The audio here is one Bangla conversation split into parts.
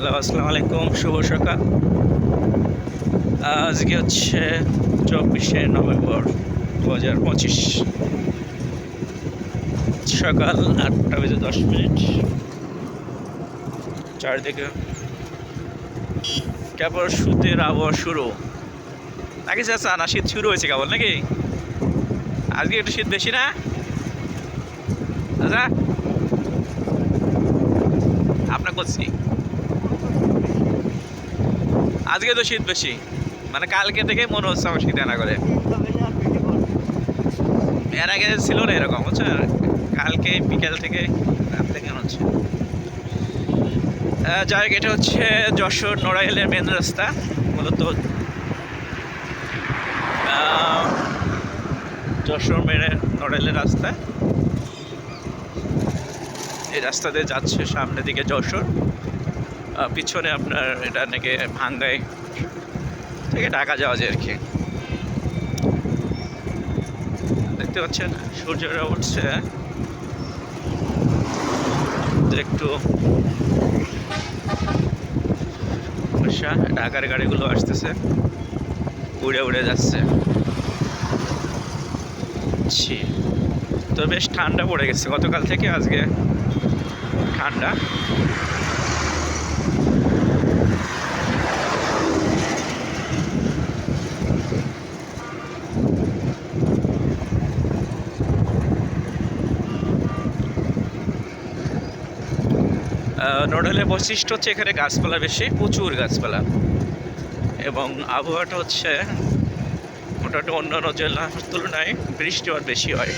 হ্যালো, আসসালামু আলাইকুম, শুভ সকাল। আজকে হচ্ছে 24শে নভেম্বর 2025, সকাল 8টা বেজে 10 মিনিট। চারদিকে কেবল শীতের আবহাওয়া শুরু নাকি চাচা? না, শীত শুরু হয়েছে কেবল নাকি? আজকে একটু শীত বেশি না আচ্ছা? আপনার করছি আজকে তো শীত বেশি, মানে কালকে থেকে মনে হচ্ছে আমার শীত আনা করে। এর আগে ছিল না এরকম, বুঝছেন? কালকে বিকেল থেকে রাত থেকে মনে হচ্ছে। যাই হোক, এটা হচ্ছে যশোর নড়াইলের মেন রাস্তা। মূলত যশোর মেনে নড়াইলের রাস্তা। এই রাস্তা দিয়ে যাচ্ছে সামনের দিকে যশোর, পিছনে আপনার এটা নাকি ভাঙ্গাই থেকে ঢাকা যাওয়া যায় আর কি। দেখতে পাচ্ছেন সূর্যটা উঠছে, একটু ঢাকার গাড়িগুলো আসতেছে, উড়ে উড়ে যাচ্ছে। তো বেশ ঠান্ডা পড়ে গেছে গতকাল থেকে, আজকে ঠান্ডা। নড়াইলের বৈশিষ্ট্য হচ্ছে এখানে গাছপালা বেশি, প্রচুর গাছপালা, এবং আবহাওয়াটা হচ্ছে মোটামুটি অন্যান্য জেলার তুলনায় বৃষ্টিপাত বেশি হয়।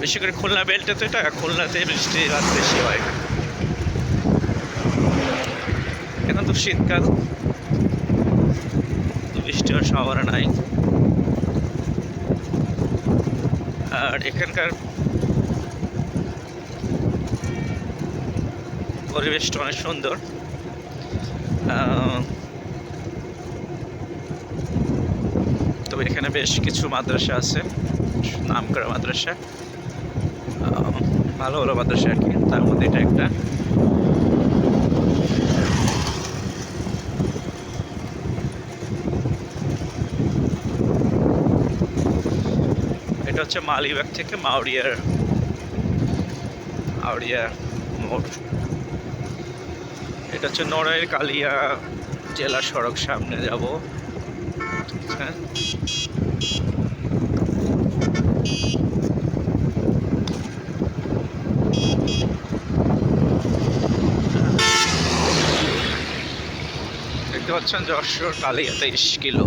বেশি করে খুলনা বেল্টে, তো এটা খুলনাতে বৃষ্টিপাত বেশি হয়। এখন তো শীতকাল, বৃষ্টি হওয়ার সম্ভাবনা নাই। আর এখানকার পরিবেশটা অনেক সুন্দর। তবে এখানে বেশ কিছু মাদ্রাসা আছে, নামকরা মাদ্রাসা, ভালো ভালো মাদ্রাসা আর কি। তার মধ্যে এটা একটা। এটা হচ্ছে মালিবাগ থেকে আউড়িয়া মোড়। এটা হচ্ছে নড়াইল কালিয়া জেলা সড়ক, সামনে যাব। দেখতে পাচ্ছেন যশোর কালিয়া 23 কিলো,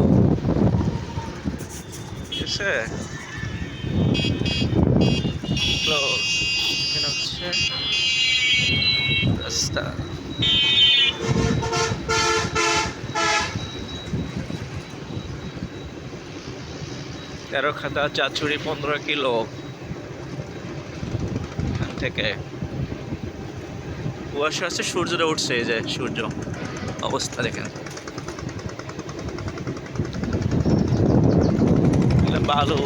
ঠিক আছে। এখানে হচ্ছে রাস্তা। তেরোখাদা চাচুরি 15 কিলো এখান থেকে। কুয়াশা আছে, সূর্যটা উঠছে, এই যে সূর্য অবস্থা দেখেন। বালু,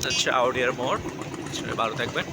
হচ্ছে আউড়িয়ার মোড়। ভালো থাকবেন।